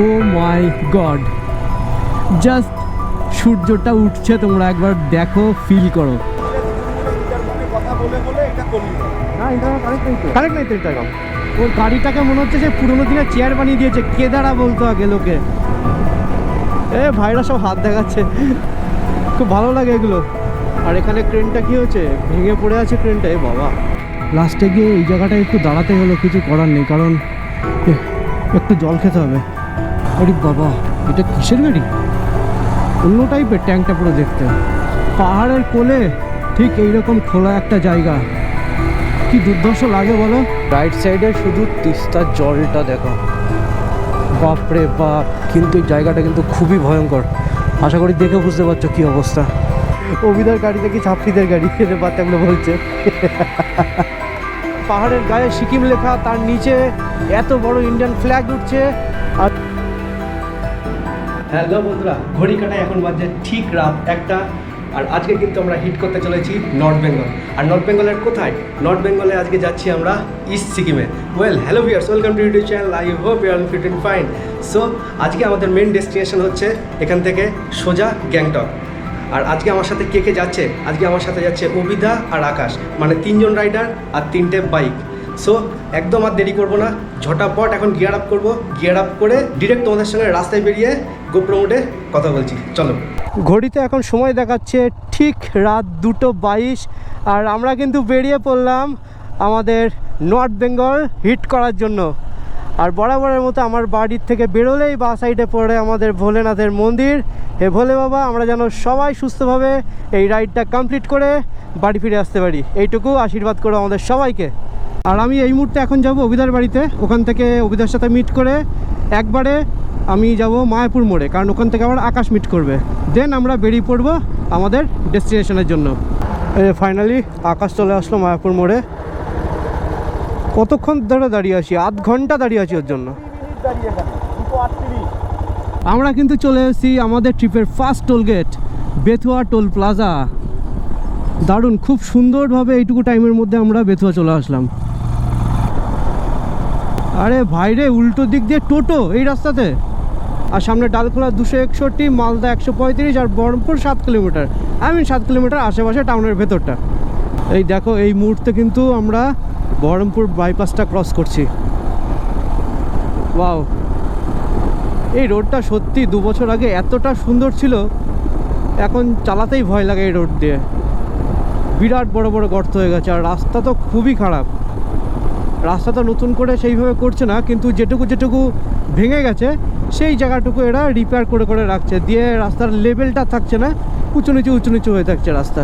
ও মাই god, just সূর্যটা উঠছে, তোমরা একবার দেখো, ফিল করো। কারেক্ট নাই তো ইন্টারকম। ওর গাড়িটাকে মনে হচ্ছে যে পুরোনো দিনের চেয়ার বানিয়ে দিয়েছে, কেদারা বলতো আগে লোকে। এ ভাইরা সব হাত দেখাচ্ছে, খুব ভালো লাগে এগুলো। আর এখানে ক্রেনটা কি হচ্ছে, ভেঙে পড়ে আছে ক্রেনটা। এ বাবা, লাস্টে গিয়ে এই জায়গাটায় একটু দাঁড়াতে হলো, কিছু করার নেই, কারণ একটু জল খেতে হবে। আরে বাবা, এটা কিসের গাড়ি? অন্য টাইপের ট্যাঙ্কটা পুরো দেখতে। পাহাড়ের কোলে ঠিক এইরকম খোলা একটা জায়গা, কি দুর্ধর্ষ লাগে বলো। রাইট সাইডে শুধু তিস্তার জলটা দেখো, বাপরে বাপ। কিন্তু এই জায়গাটা কিন্তু খুবই ভয়ঙ্কর, আশা করি দেখে বুঝতে পারছো কি অবস্থা। অভিদার গাড়িটা কি ছাত্রীদের গাড়ি, এদের বাচ্চাগুলো বলছে। পাহাড়ের গায়ে সিকিম লেখা, তার নিচে এত বড় ইন্ডিয়ান ফ্ল্যাগ উঠছে। আর হ্যালো বন্ধুরা, ঘড়ি কাটায় এখন বাজে ঠিক রাত 1টা। আর আজকে কিন্তু আমরা হিট করতে চলেছি নর্থ বেঙ্গল। আর নর্থ বেঙ্গলের কোথায়? নর্থ বেঙ্গলে আজকে যাচ্ছি আমরা ইস্ট সিকিমে। Hello viewers, welcome to YouTube channel. I hope you are fit and fine. So আজকে আমাদের মেন ডেস্টিনেশন হচ্ছে এখান থেকে সোজা গ্যাংটক। আর আজকে আমার সাথে কে কে যাচ্ছে? আজকে আমার সাথে যাচ্ছে অভিদা আর আকাশ, মানে 3জন রাইডার আর 3টে বাইক। সো একদম আর দেরি করবো না, ঝটাপট এখন গিয়ার আপ করবো। গিয়ার আপ করে ডিরেক্ট তোমাদের সঙ্গে রাস্তায় বেরিয়ে গোপ্রো মোডে কথা বলছি, চলো। ঘড়িতে এখন সময় দেখাচ্ছে ঠিক রাত 2:22। আর আমরা কিন্তু বেরিয়ে পড়লাম আমাদের নর্থ বেঙ্গল হিট করার জন্য। আর বরাবরের মতো আমার বাড়ির থেকে বেরোলেই বা সাইডে পড়ে আমাদের ভোলেনাথের মন্দির। হে ভোলে বাবা, আমরা যেন সবাই সুস্থভাবে এই রাইডটা কমপ্লিট করে বাড়ি ফিরে আসতে পারি, এইটুকু আশীর্বাদ করো আমাদের সবাইকে। আর আমি এই মুহূর্তে এখন যাব অভিদার বাড়িতে, ওখান থেকে অভিদার সাথে মিট করে একবারে আমি যাব মায়াপুর মোড়ে, কারণ ওখান থেকে আবার আকাশ মিট করবে। দেন আমরা বেরিয়ে পড়বো আমাদের ডেস্টিনেশনের জন্য। ফাইনালি আকাশ চলে আসলো মায়াপুর মোড়ে। কতক্ষণ ধরে দাঁড়িয়ে আছি? আধ ঘন্টা দাঁড়িয়ে আছি ওর জন্য। আমরা কিন্তু চলে এসেছি আমাদের ট্রিপের first toll gate, Bethua toll plaza. দারুণ, খুব সুন্দরভাবে এইটুকু টাইমের মধ্যে আমরা বেথুয়া চলে আসলাম। আরে ভাইরে, উল্টো দিক দিয়ে টোটো এই রাস্তাতে। আর সামনে ডালখোলা 261, মালদা 135, আর বহরমপুর 7 কিলোমিটার। 7 কিলোমিটার আশেপাশে টাউনের ভেতরটা। এই দেখো, এই মুহূর্তে কিন্তু আমরা বহরমপুর বাইপাসটা ক্রস করছি। ওয়াও, এই রোডটা সত্যি 2 বছর আগে এতটা সুন্দর ছিল, এখন চালাতেই ভয় লাগে এই রোড দিয়ে। বিরাট বড় বড় গর্ত হয়ে গেছে, আর রাস্তা তো খুবই খারাপ। রাস্তাটা নতুন করে সেইভাবে করছে না, কিন্তু যেটুকু ভেঙে গেছে সেই জায়গাটুকু এরা রিপেয়ার করে রাখছে, দিয়ে রাস্তার লেভেলটা থাকছে না, উঁচু নিচু হয়ে থাকছে রাস্তা।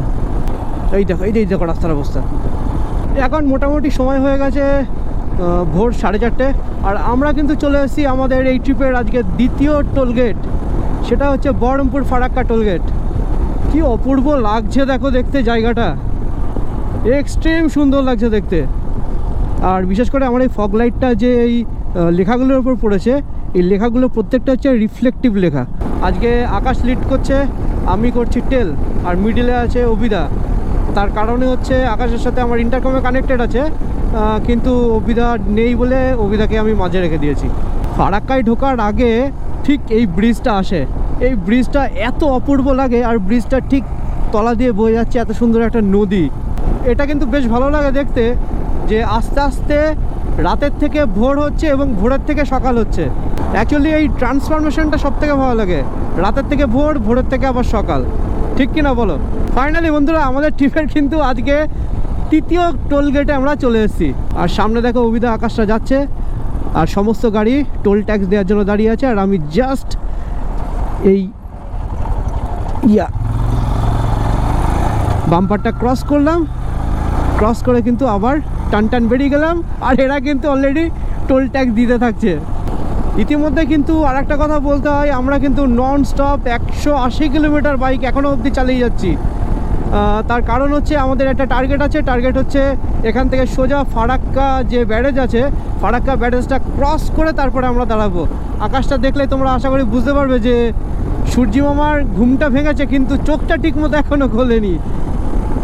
এই দেখো রাস্তার অবস্থা। এখন মোটামুটি সময় হয়ে গেছে ভোর 4:30। আর আমরা কিন্তু চলে এসেছি আমাদের এই ট্রিপের আজকে দ্বিতীয় টোলগেট, সেটা হচ্ছে বহরমপুর ফারাক্কা টোলগেট। কি অপূর্ব লাগছে দেখো দেখতে, জায়গাটা এক্সট্রিম সুন্দর লাগছে দেখতে। আর বিশেষ করে আমার এই ফগ লাইটটা যে এই লেখাগুলোর উপর পড়েছে, এই লেখাগুলো প্রত্যেকটা হচ্ছে রিফ্লেকটিভ লেখা। আজকে আকাশ লিড করছে, আমি করছি টেল, আর মিডিলে আছে অভিদা। তার কারণে হচ্ছে আকাশের সাথে আমার ইন্টারকমে কানেক্টেড আছে, কিন্তু অভিদা নেই বলে অভিদাকে আমি মাঝে রেখে দিয়েছি। ফারাক্কায় ঢোকার আগে ঠিক এই ব্রিজটা আসে, এই ব্রিজটা এত অপূর্ব লাগে। আর ব্রিজটা ঠিক তলা দিয়ে বয়ে যাচ্ছে এত সুন্দর একটা নদী। এটা কিন্তু বেশ ভালো লাগে দেখতে, যে আস্তে আস্তে রাতের থেকে ভোর হচ্ছে এবং ভোরের থেকে সকাল হচ্ছে। অ্যাকচুয়ালি এই ট্রান্সফরমেশনটা সব থেকে ভালো লাগে, রাতের থেকে ভোর, ভোরের থেকে আবার সকাল, ঠিক কিনা বলো? ফাইনালি বন্ধুরা, আমাদের ট্রিপের কিন্তু আজকে তৃতীয় টোল গেটে আমরা চলে এসেছি। আর সামনে দেখো অভিদা আকাশটা যাচ্ছে, আর সমস্ত গাড়ি টোল ট্যাক্স দেওয়ার জন্য দাঁড়িয়ে আছে। আর আমি জাস্ট এই বাম্পারটা ক্রস করলাম, ক্রস করে কিন্তু আবার টান বেরিয়ে গেলাম। আর এরা কিন্তু অলরেডি টোল ট্যাক্স দিতে থাকছে। ইতিমধ্যে কিন্তু আর একটা কথা বলতে হয়, আমরা কিন্তু নন স্টপ 180 কিলোমিটার বাইক এখনও অবধি চালিয়ে যাচ্ছি। তার কারণ হচ্ছে আমাদের একটা টার্গেট হচ্ছে এখান থেকে সোজা ফারাক্কা যে ব্যারেজ আছে, ফারাক্কা ব্যারেজটা ক্রস করে তারপরে আমরা দাঁড়াবো। আকাশটা দেখলে তোমরা আশা করি বুঝতে পারবে যে সূর্যি মামার ঘুমটা ভেঙেছে, কিন্তু চোখটা ঠিকমতো এখনও খোলেনি।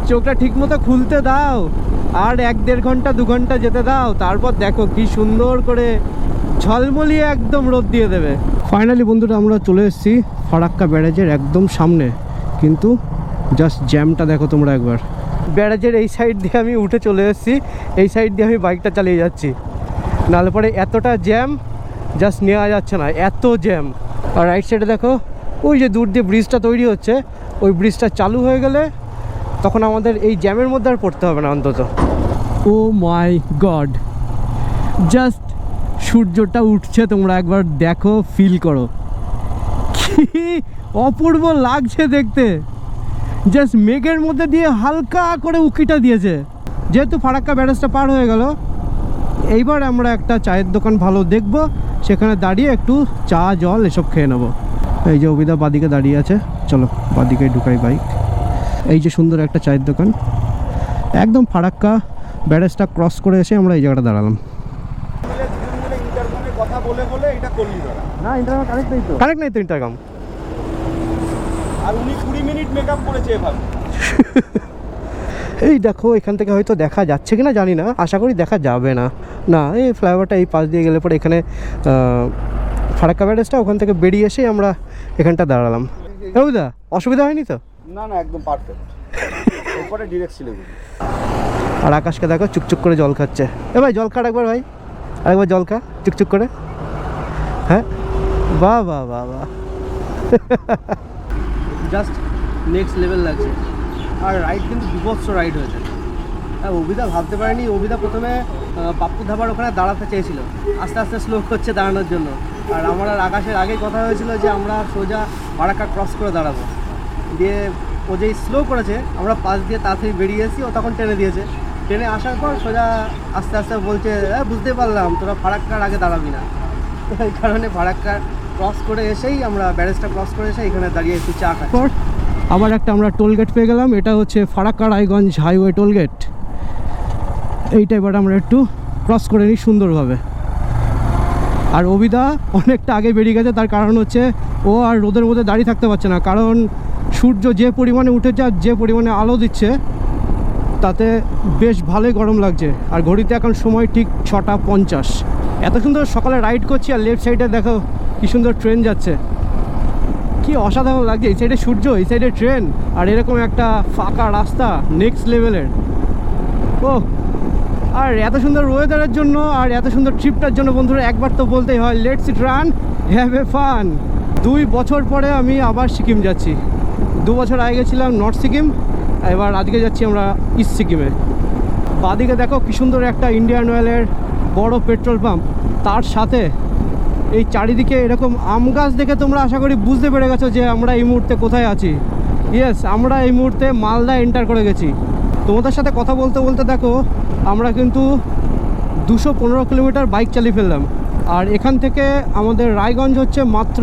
চোখটা ঠিকমতো খুলতে দাও, আর 1-1.5 ঘন্টা 2 ঘন্টা যেতে দাও, তারপর দেখো কি সুন্দর করে ঝলমলিয়ে একদম রোদ দিয়ে দেবে। ফাইনালি বন্ধুরা আমরা চলে এসেছি ফারাক্কা ব্যারেজের একদম সামনে, কিন্তু জাস্ট জ্যামটা দেখো তোমরা একবার। ব্যারেজের এই সাইড দিয়ে আমি উঠে চলে এসেছি, এই সাইড দিয়ে আমি বাইকটা চালিয়ে যাচ্ছি, নাহলে পরে এতটা জ্যাম জাস্ট নেওয়া যাচ্ছে না, এত জ্যাম। আর রাইট সাইডে দেখো ওই যে দূর দিয়ে ব্রিজটা তৈরি হচ্ছে, ওই ব্রিজটা চালু হয়ে গেলে তখন আমাদের এই জ্যামের মধ্যে আর পড়তে হবে না অন্তত। ও মাই গড, জাস্ট সূর্যটা উঠছে, তোমরা একবার দেখো, ফিল করো, কি অপূর্ব লাগছে দেখতে। জাস্ট মেঘের মধ্যে দিয়ে হালকা করে উকিটা দিয়েছে। যেহেতু ফারাক্কা ব্যারেজটা পার হয়ে গেল, এইবার আমরা একটা চায়ের দোকান ভালো দেখব, সেখানে দাঁড়িয়ে একটু চা জল এসব খেয়ে নেবো। এই যে অবিদা বাদিকে দাঁড়িয়ে আছে, চলো বাদিকে ঢুকাই বাইক। এই যে সুন্দর একটা চায়ের দোকান, একদম ফারাক্কা ব্যারেজটা ক্রস করে এসে আমরা এই জায়গাটা দাঁড়ালাম। কানেক্ট নেই তো ইন্টারকম। আর উনি 20 মিনিট মেকআপ করেছে এভাবে। এই দেখো এখান থেকে হয়তো দেখা যাচ্ছে কিনা জানি না, আশা করি দেখা যাবে না। না, এই ফ্লাইওভারটা এই পাশ দিয়ে গেলে পরে এখানে ফারাক্কা ব্যারেজটা, ওখান থেকে বেরিয়ে এসেই আমরা এখানটা দাঁড়ালাম। বুঝা অসুবিধা হয়নি তো? না না, একদম পারফেক্ট। এরপরে ডিরেক্ট শিলিগুড়ি। আর আকাশকে দেখো চুকচুক করে জল খাচ্ছে। এ ভাই জল খা একবার, ভাই আরেকবার জল খা চুকচুক করে। হ্যাঁ, বাহ বাহ বাহ বাহ, জাস্ট নেক্সট লেভেল লাগছে। আর রাইড কিন্তু বিভৎস রাইড হয়েছে। হ্যাঁ, অভিদা ভাবতে পারেনি, অভিদা প্রথমে পাপ্পু ধাবার ওখানে দাঁড়াতে চেয়েছিল, আস্তে আস্তে স্লো করছে দাঁড়ানোর জন্য। আর আমার আর আকাশের আগেই কথা হয়েছিল যে আমরা সোজা ফারাক্কা ক্রস করে দাঁড়াবো, দিয়ে ও যেই স্লো করেছে আমরা পাশ দিয়ে তাড়াতাড়ি বেরিয়ে এসেছি, ও তখন টেনে দিয়েছে। ট্রেনে আসার পর সোজা আস্তে আস্তে বলছে, বুঝতে পারলাম তোরা ফারাক্কার আগে দাঁড়াবি না। তো এই কারণে ফারাক্কা ক্রস করে এসেই আমরা ব্যারেজটা ক্রস করে এসে এখানে দাঁড়িয়ে একটু চা খাই। আবার একটা আমরা টোলগেট পেয়ে গেলাম, এটা হচ্ছে ফারাক্কা রায়গঞ্জ হাইওয়ে টোলগেট। এইটা এবার আমরা একটু ক্রস করে নিই সুন্দরভাবে। আর অভিদা অনেকটা আগে বেরিয়ে গেছে, তার কারণ হচ্ছে ও আর রোদের মধ্যে দাঁড়িয়ে থাকতে পারছে না, কারণ সূর্য যে পরিমাণে উঠেছে আর যে পরিমাণে আলো দিচ্ছে তাতে বেশ ভালোই গরম লাগছে। আর ঘড়িতে এখন সময় ঠিক 6:50। এত সুন্দর সকালে রাইড করছি, আর লেফট সাইডে দেখো কি সুন্দর ট্রেন যাচ্ছে, কি অসাধারণ লাগছে। এই সাইডে সূর্য, এই সাইডে ট্রেন, আর এরকম একটা ফাঁকা রাস্তা, নেক্সট লেভেলের। ও, আর এত সুন্দর ওয়েদারের জন্য আর এত সুন্দর ট্রিপটার জন্য বন্ধুরা একবার তো বলতেই হয়, let's eat run, have a fun. 2 বছর পরে আমি আবার সিকিম যাচ্ছি। 2 বছর আগে গেছিলাম নর্থ সিকিম, এবার আজকে যাচ্ছি আমরা ইস্ট সিকিমে। বাদিকে দেখো কি সুন্দর একটা ইন্ডিয়ান অয়েলের বড় পেট্রোল পাম্প, তার সাথে এই চারিদিকে এরকম আম গাছ দেখে তোমরা আশা করি বুঝতে পেরে গেছো যে আমরা এই মুহূর্তে কোথায় আছি। ইয়েস, আমরা এই মুহূর্তে মালদা এন্টার করে গেছি। তোমাদের সাথে কথা বলতে বলতে দেখো আমরা কিন্তু 215 কিলোমিটার বাইক চালিয়ে ফেললাম। আর এখান থেকে আমাদের রায়গঞ্জ হচ্ছে মাত্র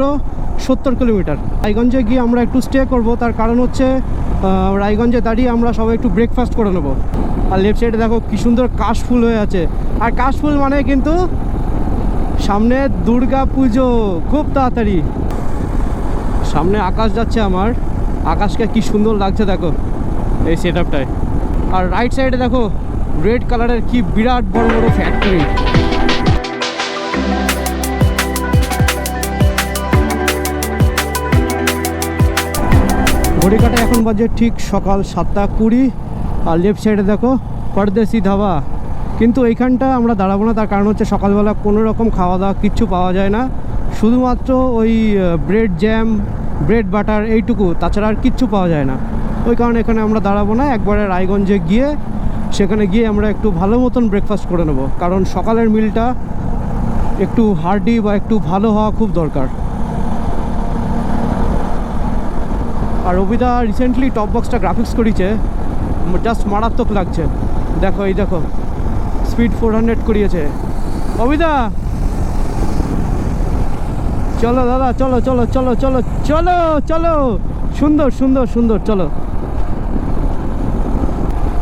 70 কিলোমিটার। রায়গঞ্জে গিয়ে আমরা একটু স্টে করব, তার কারণ হচ্ছে রায়গঞ্জে দাঁড়িয়ে আমরা সবাই একটু ব্রেকফাস্ট করে নেবো। আর লেফট সাইডে দেখো কি সুন্দর কাশফুল হয়ে আছে, আর কাশফুল মানে কিন্তু সামনে দুর্গা পুজো খুব তাড়াতাড়ি। সামনে আকাশ যাচ্ছে আমার, আকাশকে কি সুন্দর লাগছে দেখো এই সেট আপটায়। আর রাইট সাইডে দেখো রেড কালারের কি বিরাট বড় বড় ফ্যাক্টরি। ঘড়ি কাটা এখন বাজে ঠিক সকাল 7:20। আর লেফট সাইডে দেখো পরদেশি ধাবা, কিন্তু এইখানটা আমরা দাঁড়াবো না, তার কারণ হচ্ছে সকালবেলা কোনো রকম খাওয়া দাওয়া কিচ্ছু পাওয়া যায় না, শুধুমাত্র ওই ব্রেড জ্যাম, ব্রেড বাটার এইটুকু, তাছাড়া আর কিচ্ছু পাওয়া যায় না। ওই কারণে এখানে আমরা দাঁড়াবো না, একবারে রায়গঞ্জে গিয়ে সেখানে গিয়ে আমরা একটু ভালো মতন ব্রেকফাস্ট করে নেব, কারণ সকালের মিলটা একটু হার্ডি বা একটু ভালো হওয়া খুব দরকার। আর অভিদা রিসেন্টলি টপ বক্সটা গ্রাফিক্স করেছে, জাস্ট মারাত্মক লাগছে। দেখো এই দেখো স্পিড 400 করিয়েছে অভিদা। চলো দাদা, চলো চলো চলো চলো চলো চলো, সুন্দর সুন্দর সুন্দর, চলো।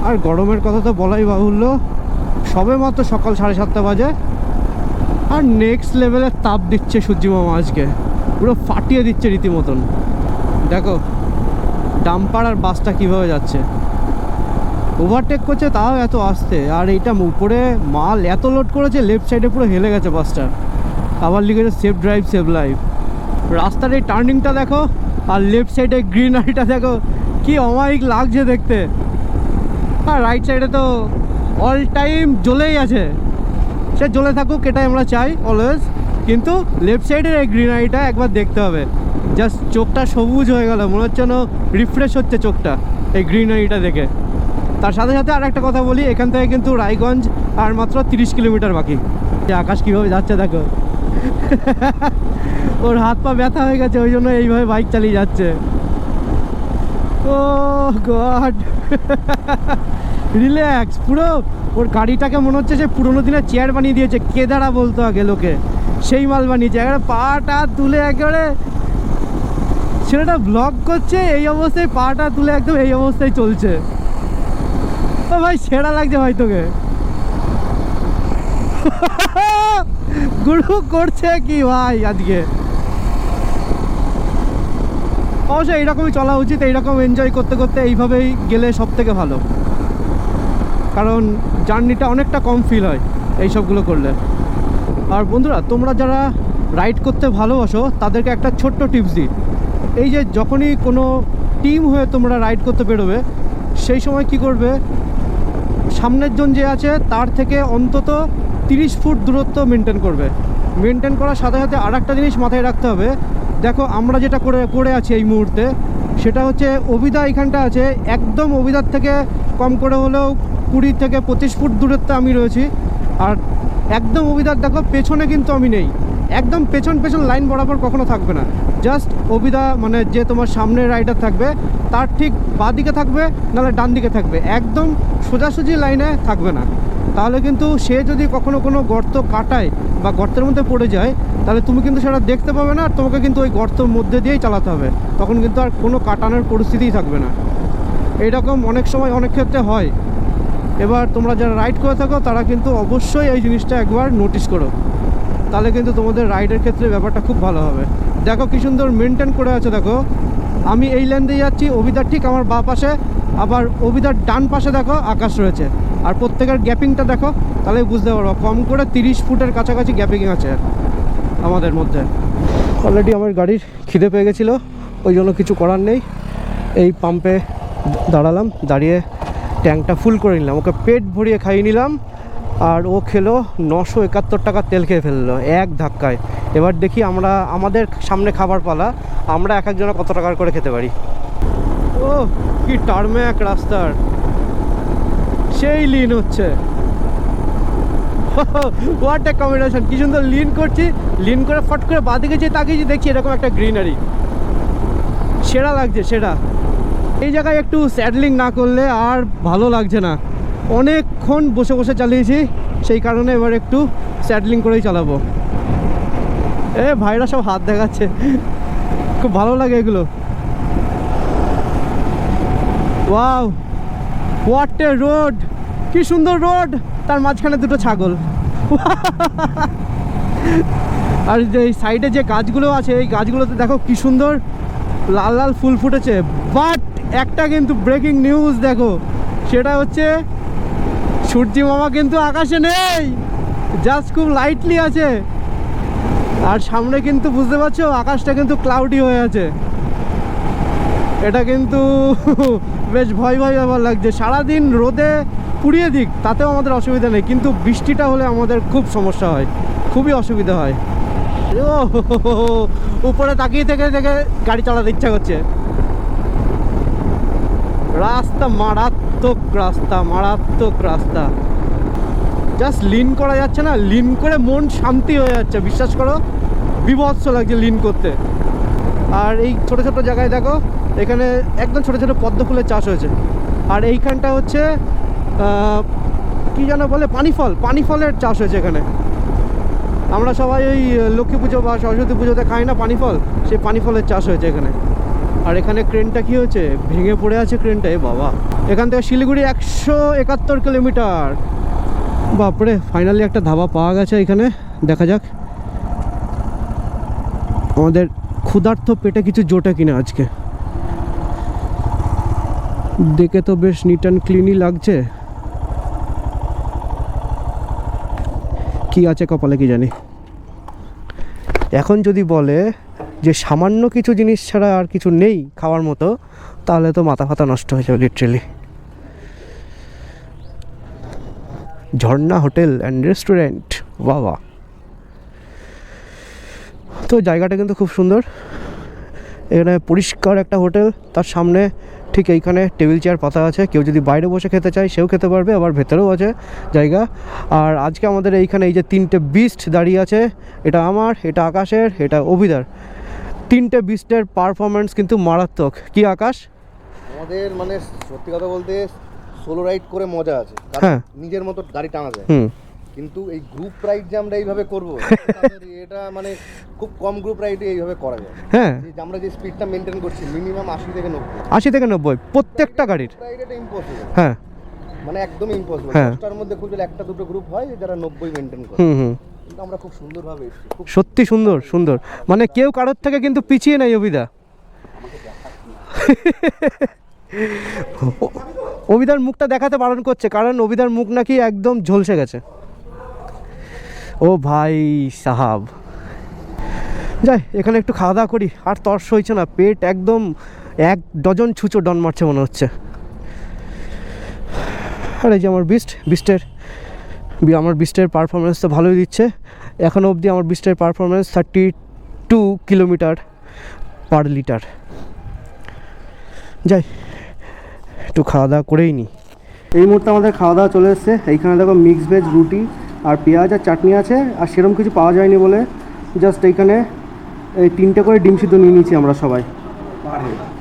আর গরমের কথা তো বলাই বাহুল্য, সবে মাত্র সকাল 7:30 বাজে, আর নেক্সট লেভেলের তাপ দিচ্ছে সূর্যি মামা আজকে, পুরো ফাটিয়ে দিচ্ছে রীতিমতন। দেখো ডাম্পার আর বাসটা কীভাবে যাচ্ছে, ওভারটেক করছে তাও এত আসতে। আর এইটা উপরে মাল এত লোড করেছে, লেফট সাইডে পুরো হেলে গেছে বাসটা। আবার লিখেছে সেফ ড্রাইভ সেভ লাইফ। রাস্তার এই টার্নিংটা দেখো, আর লেফট সাইডে গ্রিনারিটা দেখো, কি অমায়িক লাগছে দেখতে। আর রাইট সাইডে তো অল টাইম জ্বলেই আছে, সে জ্বলে থাকুক এটাই আমরা চাই অলওয়েজ, কিন্তু লেফট সাইডের এই গ্রিনারিটা একবার দেখতে হবে। জাস্ট চোখটা সবুজ হয়ে গেল, মনে হচ্ছে যেন রিফ্রেশ হচ্ছে চোখটা এই গ্রিনারিটা দেখে। তার সাথে সাথে আর একটা কথা বলি, এখান থেকে কিন্তু রায়গঞ্জ আর মাত্র 30 কিলোমিটার বাকি। আকাশ কীভাবে যাচ্ছে দেখো, ওর হাত পা ব্যথা হয়ে গেছে, ওই জন্য এইভাবে বাইক চালিয়ে যাচ্ছে। ও গড, রিল্যাক্স পুরো। ওর গাড়িটাকে মনে হচ্ছে যে পুরোনো দিনের চেয়ার বানিয়ে দিয়েছে, কেদারা বলতো আগে লোকে, সেই মাল বানিয়েছে। একেবারে পাটা তুলে একেবারে ছেলেটা ব্লগ করছে এই অবস্থায়, পাটা তুলে একদম এই অবস্থায় চলছে। ও ভাই সেরা লাগছে ভাই তোকে। গুরু করছে কি ভাই আজকে। অবশ্যই এইরকমই চলা উচিত, এইরকম এনজয় করতে করতে এইভাবেই গেলে সব থেকে ভালো, কারণ জার্নিটা অনেকটা কম ফিল হয় এইসবগুলো করলে। আর বন্ধুরা, তোমরা যারা রাইড করতে ভালোবাসো তাদেরকে একটা ছোট্ট টিপস দিই। এই যে যখনই কোনো টিম হয়ে তোমরা রাইড করতে বেরোবে, সেই সময় কি করবে, সামনের জন যে আছে তার থেকে অন্তত 30 ফুট দূরত্ব মেনটেন করবে। মেনটেন করার সাথে সাথে আর একটা জিনিস মাথায় রাখতে হবে। দেখো আমরা যেটা করে আছি এই মুহূর্তে, সেটা হচ্ছে অবিদা এইখানটা আছে, একদম অবিদার থেকে কম করে হলেও 20 থেকে 25 ফুট দূরত্বে আমি রয়েছি। আর একদম অবিদার দেখো পেছনে কিন্তু আমি নেই, একদম পেছন লাইন বরাবর কখনো থাকবে না। জাস্ট অবিদা মানে যে তোমার সামনে রাইডার থাকবে তার ঠিক বাঁ দিকে থাকবে, নাহলে ডান দিকে থাকবে, একদম সোজাসুজি লাইনে থাকবে না। তাহলে কিন্তু সে যদি কখনো কোনো গর্ত কাটায় বা গর্তের মধ্যে পড়ে যায়, তাহলে তুমি কিন্তু সেটা দেখতে পাবে না, আর তোমাকে কিন্তু ওই গর্তের মধ্যে দিয়েই চালাতে হবে। তখন কিন্তু আর কোনো কাটানোর পরিস্থিতিই থাকবে না। এইরকম অনেক সময় অনেক ক্ষেত্রে হয়। এবার তোমরা যারা রাইড করে থাকো তারা কিন্তু অবশ্যই এই জিনিসটা একবার নোটিস করো, তাহলে কিন্তু তোমাদের রাইডের ক্ষেত্রে ব্যাপারটা খুব ভালো হবে। দেখো কি সুন্দর মেনটেন করে আছে। দেখো আমি এই লাইন দিয়ে যাচ্ছি, অভিদার ঠিক আমার বাঁ পাশে, আবার অভিদার ডান পাশে দেখো আকাশ রয়েছে, আর প্রত্যেকের গ্যাপিংটা দেখো, তাহলে বুঝতে পারবো কম করে 30 ফুটের কাছাকাছি গ্যাপিং আছে আমাদের মধ্যে। অলরেডি আমার গাড়ির খিদে পেয়ে গেছিলো, ওই জন্য কিছু করার নেই, এই পাম্পে দাঁড়ালাম, দাঁড়িয়ে ট্যাঙ্কটা ফুল করে নিলাম, ওকে পেট ভরিয়ে খাইয়ে নিলাম। আর ও খেলো 971 টাকার তেল খেয়ে ফেললো এক ধাক্কায়। এবার দেখি আমরা আমাদের সামনে খাবার পালা, আমরা এক একজনে কত টাকার করে খেতে পারি। ও কি টার্ম্যাক রাস্তার, সেই লিন হচ্ছে। হোয়াট এ কম্বিনেশন, কি সুন্দর লিন করছি, লিন করে ফট করে বাঁদিকে যে তাকিয়েছি, দেখছি এরকম একটা গ্রিনারি, সেরা লাগছে সেরা। এই জায়গায় একটু স্যাডলিং না করলে আর ভালো লাগছে না, অনেকক্ষণ বসে বসে চালিয়েছি, সেই কারণে এবার একটু স্যাডলিং করেই চালাবো। এ ভাইরা সব হাত দেখাচ্ছে, খুব ভালো লাগে এগুলো। ওয়াও, হোয়াট এ রোড, কি সুন্দর রোড, তার মাঝখানে দুটো ছাগল। আর যে সাইডে যে গাছগুলো আছে, এই গাছগুলোতে দেখো কি সুন্দর লাল লাল ফুল ফুটেছে। বাট একটা কিন্তু ব্রেকিং নিউজ দেখো, সেটা হচ্ছে সূর্যি মামা কিন্তু আকাশে নেই, জাস্ট খুব লাইটলি আছে। আর সামনে কিন্তু বুঝতে পারছো আকাশটা কিন্তু ক্লাউডি হয়ে আছে। এটা কিন্তু বেশ ভয় ব্যাপার লাগছে। সারাদিন রোদে পুড়িয়ে দিক তাতেও আমাদের অসুবিধা নেই, কিন্তু বৃষ্টিটা হলে আমাদের খুব সমস্যা হয়, খুবই অসুবিধা হয়। ও উপরে তাকিয়ে থেকে গাড়ি চালাতে ইচ্ছা করছে। রাস্তা মারাত্মক, মারাত্মক রাস্তা, জাস্ট লিন করা যাচ্ছে না, লিন করে মন শান্তি হয়ে যাচ্ছে, বিশ্বাস করো, বিভৎস লাগছে লিন করতে। আর এই ছোট ছোট জায়গায় দেখো, এখানে একদম ছোট ছোট পদ্ম ফুলের চাষ হয়েছে। আর এইখানটা হচ্ছে কি যেন বলে, পানি ফলের চাষ হয়েছে এখানে। আমরা সবাই ওই লক্ষ্মী পুজো বা সরস্বতী পুজোতে খাই না পানি ফল, সেই পানি ফলের চাষ হয়েছে এখানে। আর এখানে ক্রেনটা কি হয়েছে, ভেঙে পড়ে আছে ক্রেনটা। এ বাবা, এখান থেকে শিলিগুড়ি 171 কিলোমিটার। বাপরে, ফাইনালি একটা ধাবা পাওয়া গেছে এখানে। দেখা যাক আমাদের ক্ষুধার্ত পেটে কিছু জোটে কিনা আজকে। দেখে তো বেশ নিট অ্যান্ড ক্লিনই লাগছে, কি আছে কপালে কি জানি। এখন যদি বলে যে সামান্য কিছু জিনিস ছাড়া আর কিছু নেই খাওয়ার মতো, তাহলে তো মাথা ফাতা নষ্ট হয়ে যাবে literally. Jharna hotel and restaurant, বাবা। তো জায়গাটা কিন্তু খুব সুন্দর, এখানে পরিষ্কার একটা হোটেল, তার সামনে ঠিক এইখানে টেবিল চেয়ার পাতা আছে, কেউ যদি বাইরে বসে খেতে চায় সেও খেতে পারবে, আবার ভেতরেও আছে জায়গা। আর আজকে আমাদের এইখানে এই যে 3টে বিস্ট দাঁড়িয়ে আছে, এটা আমার, এটা আকাশের, এটা অভিদার। 3টে বিস্টের পারফরমেন্স কিন্তু মারাত্মক। কি আকাশ? আমাদের মানে সত্যি কথা বলতে সোলো রাইড করে মজা আছে, হ্যাঁ। নিজের মতো গাড়ি টানা যায়। কিন্তু এই গ্রুপ রাইড যে আমরা এইভাবে করবো এটা মানে খুব কম গ্রুপ রাইডে এইভাবে করা যায়। হ্যাঁ, আমরা যে স্পিডটা মেনটেন করছি মিনিমাম 80 থেকে 90, 80 থেকে 90 প্রত্যেকটা গাড়ির। রাইড এটা ইম্পসিবল, হ্যাঁ মানে একদম ইম্পসিবল। হ্যাঁ। 10টার মধ্যে খুব জলে একটা দুটো গ্রুপ হয় যারা 90 মেনটেন করে। কিন্তু আমরা খুব সুন্দরভাবে এসেছি, খুব সত্যি সুন্দর সুন্দর, মানে কেউ কারোর থেকে কিন্তু পিছিয়ে নেই অভিদা। অভিদার মুখটা দেখাতে বারণ করছে, কারণ অভিদার মুখ নাকি একদম ঝলসে গেছে। ও ভাই সাহাব, যাই এখানে একটু খাওয়া দাওয়া করি, আর তর্স হয়েছে না, পেট একদম 1 ডজন ছুঁচো ডন মারছে মনে হচ্ছে। আর এই যে আমার আমার বিস্টের পারফরমেন্স তো ভালোই দিচ্ছে। এখনও অবধি আমার বিস্টের পারফরমেন্স 32 কিলোমিটার পার লিটার। যাই একটু খাওয়া দাওয়া করেই নিই। এই মুহূর্তে আমাদের খাওয়া দাওয়া চলে এসছে। এইখানে দেখো মিক্স ভেজ রুটি আর পেঁয়াজ আর চাটনি আছে, আর সেরকম কিছু পাওয়া যায়নি বলে জাস্ট এইখানে এই 3টে করে ডিম সিদ্ধ নিয়ে নিয়েছি আমরা সবাই,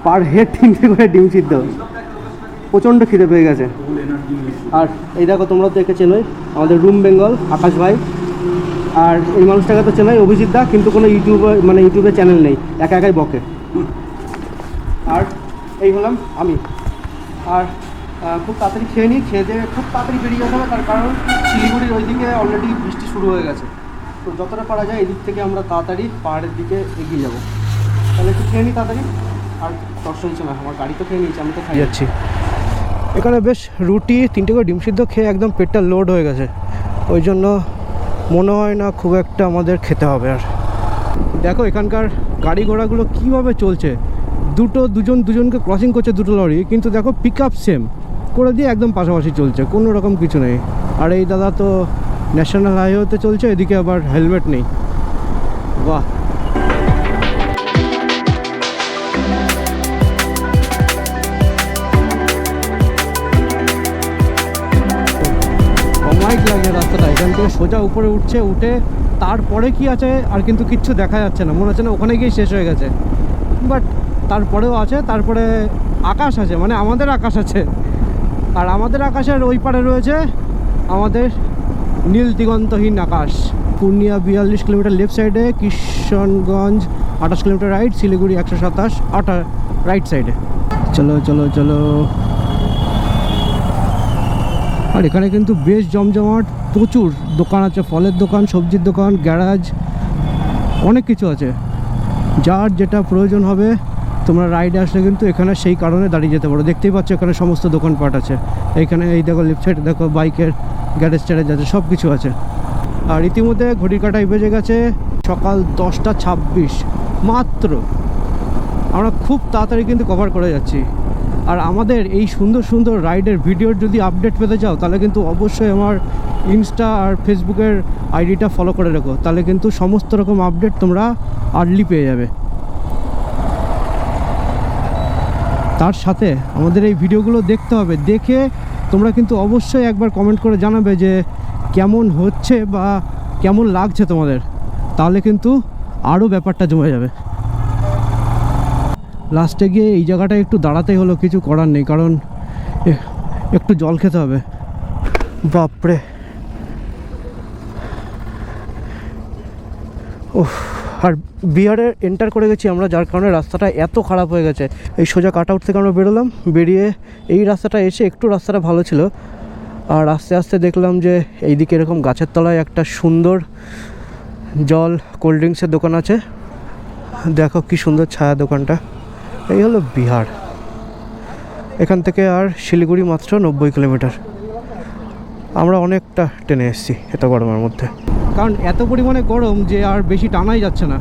পার হেড 3টে করে ডিম সিদ্ধ। প্রচণ্ড খিদে পেয়ে গেছে। আর এই দেখো, তোমরা তো একে চেনোই, আমাদের রুম বেঙ্গল আকাশ ভাই। আর এই মানুষটাকে তো চেনোই, অভিজিৎ দা, কিন্তু কোনো ইউটিউবে চ্যানেল নেই, একা একাই বকে। আর এই হলাম আমি। আর খুব তাড়াতাড়ি খেয়ে নিই, খেয়ে দিয়ে খুব তাড়াতাড়ি বেরিয়ে যেতে হবে, তার কারণ শিলিগুড়ির ওইদিকে অলরেডি বৃষ্টি শুরু হয়ে গেছে। তো যতটা পারা যায় এদিক থেকে আমরা তাড়াতাড়ি পাহাড়ের দিকে এগিয়ে যাব। তাহলে একটু খেয়ে নিই তাড়াতাড়ি। আর কষ্ট হচ্ছে না, আমার গাড়ি তো খেয়ে নিয়েছি, আমি তো খাই যাচ্ছি। এখানে বেশ রুটি 3টে করে ডিম সিদ্ধ খেয়ে একদম পেটটা লোড হয়ে গেছে, ওই জন্য মনে হয় না খুব একটা আমাদের খেতে হবে। আর দেখো এখানকার গাড়ি ঘোড়াগুলো কীভাবে চলছে, দুজনকে ক্রসিং করছে দুটো লরি, কিন্তু দেখো পিক আপ সেম করে দিয়ে একদম পাশাপাশি চলছে, কোনো রকম কিছু নেই। আর এই দাদা তো ন্যাশনাল হাইওয়েতে চলছে, এদিকে আবার হেলমেট নেই। বাহ, অমায়িক লাগে রাস্তাটা। এখান থেকে সোজা উপরে উঠে তারপরে কি আছে আর কিন্তু কিচ্ছু দেখা যাচ্ছে না, মনে হচ্ছে না ওখানে গিয়ে শেষ হয়ে গেছে। বাট তারপরেও আছে, তারপরে আকাশ আছে, মানে আমাদের আকাশ আছে। আর আমাদের আকাশের ওই পারে রয়েছে আমাদের নীল দিগন্তহীন আকাশ। পূর্ণিয়া 42 কিলোমিটার লেফট সাইডে, Kishanganj 28 kilometre right, Siliguri 127 right সাইডে। চলো চলো চলো। আর এখানে কিন্তু বেশ জমজমাট, প্রচুর দোকান আছে, ফলের দোকান, সবজির দোকান, গ্যারাজ, অনেক কিছু আছে। যার যেটা প্রয়োজন হবে তোমরা রাইডে আসলে কিন্তু এখানে সেই কারণে দাঁড়িয়ে যেতে পারো। দেখতেই পাচ্ছ এখানে সমস্ত দোকানপাট আছে। এইখানে এই দেখো লেফট সাইডে দেখো বাইকের গ্যারেজ ট্যারেজ আছে, সব কিছু আছে। আর ইতিমধ্যে ঘড়ির কাঁটায় বেজে গেছে সকাল 10:26 মাত্র। আমরা খুব তাড়াতাড়ি কিন্তু কভার করে যাচ্ছি। আর আমাদের এই সুন্দর সুন্দর রাইডের ভিডিওর যদি আপডেট পেতে চাও, তাহলে কিন্তু অবশ্যই আমার ইনস্টা আর ফেসবুকের আইডিটা ফলো করে রেখো, তাহলে কিন্তু সমস্ত রকম আপডেট তোমরা আর্লি পেয়ে যাবে। তার সাথে আমাদের এই ভিডিওগুলো দেখতে হবে, দেখে তোমরা কিন্তু অবশ্যই একবার কমেন্ট করে জানাবে যে কেমন হচ্ছে বা কেমন লাগছে তোমাদের, তাহলে কিন্তু আরও ব্যাপারটা জমে যাবে। লাস্টে গিয়ে এই জায়গাটায় একটু দাঁড়াতেই হলো, কিছু করার নেই, কারণ একটু জল খেতে হবে। বাপরে, ওহ। আর বিহারে এন্টার করে গেছি আমরা, যার কারণে রাস্তাটা এত খারাপ হয়ে গেছে। এই সোজা কাট আউট থেকে আমরা বেরোলাম, বেরিয়ে এই রাস্তাটা এসে একটু রাস্তাটা ভালো ছিল। আর আস্তে আস্তে দেখলাম যে এইদিকে এরকম গাছের তলায় একটা সুন্দর জল কোল্ড ড্রিঙ্কসের দোকান আছে। দেখো কি সুন্দর ছায়া দোকানটা। এই হলো বিহার। এখান থেকে আর শিলিগুড়ি মাত্র 90 কিলোমিটার। আমরা অনেকটা টেনে এসেছি এত গরমের মধ্যে। কারণ এত পরিমাণে গরম যে আর বেশি টানাই যাচ্ছে না,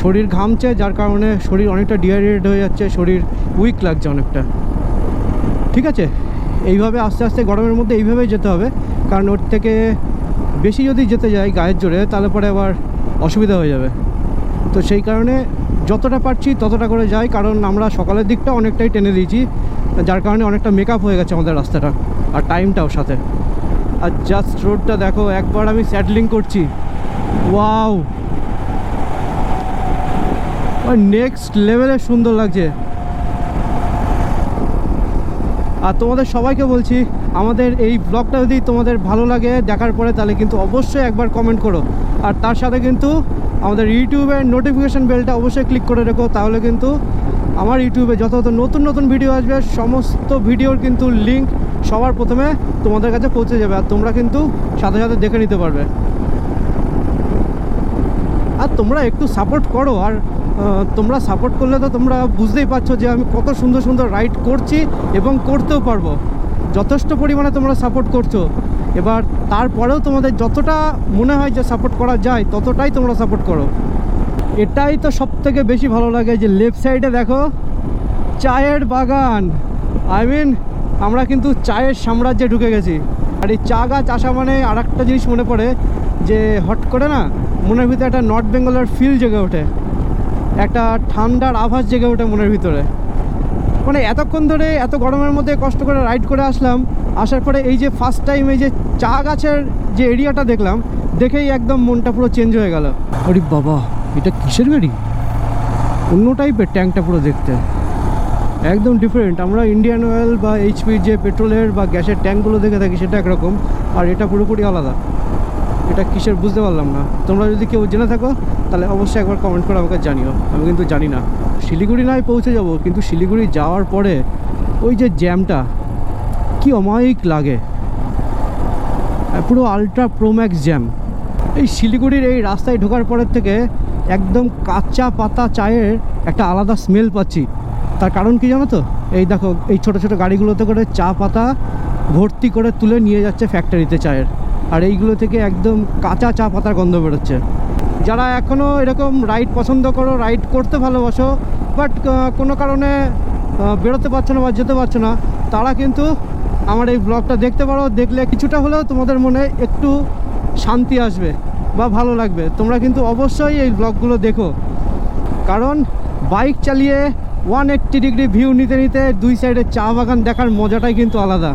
শরীর ঘামছে, যার কারণে শরীর অনেকটা ডিহাইড্রেট হয়ে যাচ্ছে, শরীর উইক লাগছে অনেকটা। ঠিক আছে, এইভাবে আস্তে আস্তে গরমের মধ্যে এইভাবেই যেতে হবে, কারণ ওর থেকে বেশি যদি যেতে যাই গায়ের জোরে তাহলে পরে আবার অসুবিধা হয়ে যাবে। তো সেই কারণে যতটা পারছি ততটা করে যাই, কারণ আমরা সকালের দিকটা অনেকটাই টেনে দিয়েছি, যার কারণে অনেকটা মেকআপ হয়ে গেছে আমাদের রাস্তাটা আর টাইমটাও সাথে। আর জাস্ট রোডটা দেখো, একবার আমি স্যাডলিং করছি, ওয়াও, নেক্সট লেভেলে সুন্দর লাগছে। আর তোমাদের সবাইকে বলছি, আমাদের এই ব্লগটা যদি তোমাদের ভালো লাগে দেখার পরে, তাহলে কিন্তু অবশ্যই একবার কমেন্ট করো, আর তার সাথে কিন্তু আমাদের ইউটিউবের নোটিফিকেশান বেলটা অবশ্যই ক্লিক করে রেখো, তাহলে কিন্তু আমার ইউটিউবে যত নতুন নতুন ভিডিও আসবে সমস্ত ভিডিওর কিন্তু লিঙ্ক সবার প্রথমে তোমাদের কাছে পৌঁছে যাবে, আর তোমরা কিন্তু সাথে সাথে দেখে নিতে পারবে। আর তোমরা একটু সাপোর্ট করো, আর তোমরা সাপোর্ট করলে তো তোমরা বুঝতেই পারছো যে আমি কত সুন্দর সুন্দর রাইড করছি এবং করতেও পারবো। যথেষ্ট পরিমাণে তোমরা সাপোর্ট করছো, এবার তারপরেও তোমাদের যতটা মনে হয় যে সাপোর্ট করা যায় ততটাই তোমরা সাপোর্ট করো। এটাই তো সবথেকে বেশি ভালো লাগে যে লেফট সাইডে দেখো চায়ের বাগান, আই মিন আমরা কিন্তু চায়ের সাম্রাজ্যে ঢুকে গেছি। আর এই চা গাছ আসা মানে আর একটা জিনিস মনে পড়ে, যে হট করে না মনের ভিতরে একটা নর্থ বেঙ্গলের ফিল জেগে ওঠে, একটা ঠান্ডার আভাস জেগে ওঠে মনের ভিতরে। মানে এতক্ষণ ধরে এত গরমের মধ্যে কষ্ট করে রাইড করে আসলাম, আসার পরে এই যে ফার্স্ট টাইম এই যে চা গাছের যে এরিয়াটা দেখলাম, দেখেই একদম মনটা পুরো চেঞ্জ হয়ে গেল। আরে বাবা, এটা কিসের গাড়ি? অন্য টাইপের ট্যাঙ্কটা পুরো দেখতে একদম ডিফারেন্ট। আমরা ইন্ডিয়ান অয়েল বা এইচপির যে পেট্রোলের বা গ্যাসের ট্যাঙ্কগুলো দেখে থাকি সেটা একরকম, আর এটা পুরোপুরি আলাদা। এটা কিসের বুঝতে পারলাম না। তোমরা যদি কেউ জেনে থাকো তাহলে অবশ্যই একবার কমেন্ট করে আমাকে জানিও, আমি কিন্তু জানি না। শিলিগুড়ি নয় পৌঁছে যাব, কিন্তু শিলিগুড়ি যাওয়ার পরে ওই যে জ্যামটা কি অমায়িক লাগে, পুরো আলট্রা প্রোম্যাক্স জ্যাম। এই শিলিগুড়ির এই রাস্তায় ঢোকার পরের থেকে একদম কাঁচা পাতা চায়ের একটা আলাদা স্মেল পাচ্ছি। তার কারণ কি জানো তো? এই দেখো, এই ছোট ছোট গাড়িগুলোতে করে চা পাতা ভর্তি করে তুলে নিয়ে যাচ্ছে ফ্যাক্টরিতে চায়ের, আর এইগুলো থেকে একদম কাঁচা চা পাতার গন্ধ বেরোচ্ছে। যারা এখনও এরকম রাইড পছন্দ করো, রাইড করতে ভালোবাসো, বাট কোনো কারণে বেরোতে পারছো না বা যেতে পারছো না, তারা কিন্তু আমার এই ব্লগটা দেখতে পারো। দেখলে কিছুটা হলেও তোমাদের মনে একটু শান্তি আসবে বা ভালো লাগবে। তোমরা কিন্তু অবশ্যই এই ব্লগগুলো দেখো, কারণ বাইক চালিয়ে 180 ডিগ্রি ভিউ নিতে নিতে দুই সাইডে চা বাগান দেখার মজাটাই কিন্তু আলাদা।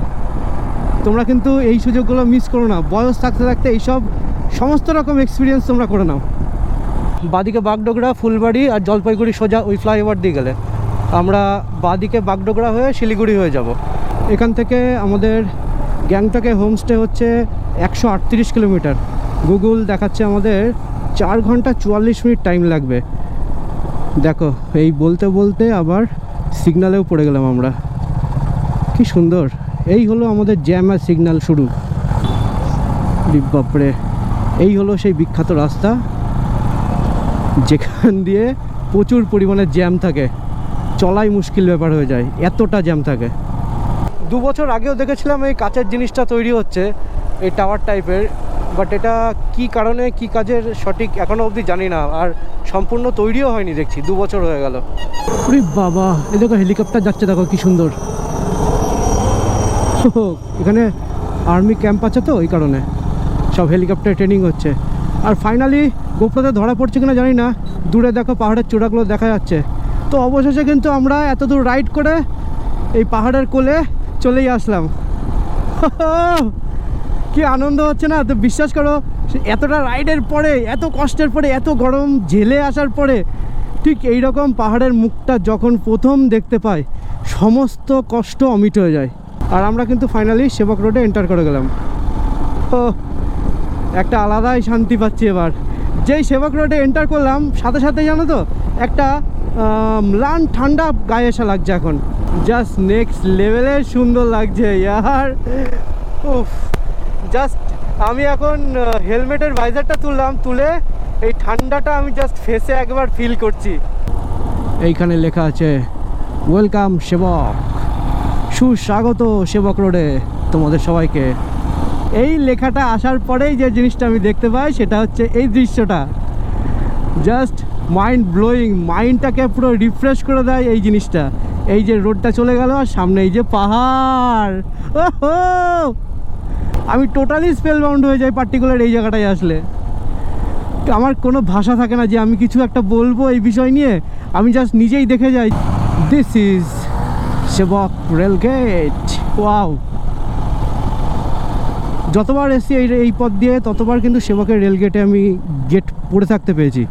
তোমরা কিন্তু এই সুযোগগুলো মিস করো না। বয়স থাকতে থাকতে এইসব সমস্ত রকম এক্সপিরিয়েন্স তোমরা করে নাও। বাদিকে বাগডোগরা, ফুলবাড়ি আর জলপাইগুড়ি সোজা ওই ফ্লাইওভার দিয়ে গেলে আমরা বাদিকে বাগডোগরা হয়ে শিলিগুড়ি হয়ে যাব। এখান থেকে আমাদের গ্যাংটকে হোমস্টে হচ্ছে 138 কিলোমিটার। গুগল দেখাচ্ছে আমাদের 4 ঘন্টা 44 মিনিট টাইম লাগবে। দেখো, এই বলতে বলতে আবার সিগনালেও পড়ে গেলাম আমরা। কি সুন্দর! এই হলো আমাদের জ্যাম আর সিগন্যাল শুরু। বাপরে, এই হলো সেই বিখ্যাত রাস্তা যেখান দিয়ে প্রচুর পরিমাণে জ্যাম থাকে, চলাই মুশকিল ব্যাপার হয়ে যায়, এতটা জ্যাম থাকে। 2 বছর আগেও দেখেছিলাম এই কাচের জিনিসটা তৈরি হচ্ছে, এই টাওয়ার টাইপের, বাট এটা কি কারণে কি কাজের সঠিক এখনও অবধি জানি না, আর সম্পূর্ণ তৈরিও হয়নি দেখছি, 2 বছর হয়ে গেল। আরে বাবা, এই দেখো হেলিকপ্টার যাচ্ছে, দেখো কি সুন্দর। এখানে আর্মি ক্যাম্প আছে তো, এই কারণে সব হেলিকপ্টার ট্রেনিং হচ্ছে। আর ফাইনালি গোপ্রোতে ধরা পড়ছে কিনা জানি না, দূরে দেখো পাহাড়ের চূড়াগুলো দেখা যাচ্ছে। তো অবশেষে কিন্তু আমরা এত দূর রাইড করে এই পাহাড়ের কোলে চলেই আসলাম। কি আনন্দ হচ্ছে না? তো বিশ্বাস করো, এতটা রাইডের পরে, এত কষ্টের পরে, এত গরম ঝেলে আসার পরে ঠিক এই রকম পাহাড়ের মুখটা যখন প্রথম দেখতে পাই, সমস্ত কষ্ট অমিট হয়ে যায়। আর আমরা কিন্তু ফাইনালি সেবক রোডে এন্টার করে গেলাম। ও, একটা আলাদাই শান্তি পাচ্ছি এবার। যেই সেবক রোডে এন্টার করলাম, সাথে সাথে জানো তো একটা ম্লান ঠান্ডা গায়ে এসে লাগছে এখন। জাস্ট নেক্সট লেভেলের সুন্দর লাগছে ইয়ার। উফ, জাস্ট আমি এখন হেলমেটের ভাইজারটা তুললাম, তুলে এই ঠান্ডাটা আমি জাস্ট ফেসে একবার ফিল করছি। এইখানে লেখা আছে ওয়েলকাম সেবক, সুস্বাগত সেবক রোডে তোমাদের সবাইকে। এই লেখাটা আসার পরেই যে জিনিসটা আমি দেখতে পাই সেটা হচ্ছে এই দৃশ্যটা, জাস্ট মাইন্ড ব্লোয়িং, মাইন্ডটাকে পুরো রিফ্রেশ করে দেয় এই জিনিসটা। এই যে রোডটা চলে গেল আর সামনে এই যে পাহাড়, ওহো আমি টোটালি স্পেল বাউন্ড হয়ে যাই পার্টিকুলার এই জায়গাটায় আসলে। আমার কোনো ভাষা থাকে না যে আমি কিছু একটা বলবো এই বিষয় নিয়ে, আমি জাস্ট নিজেই দেখে যাই। দিস ইজ সেবক রেলগেট। ওয়াও, যতবার এসছি এই পথ দিয়ে ততবার কিন্তু সেবকের রেলগেটে আমি গেট পড়ে থাকতে পেয়েছি,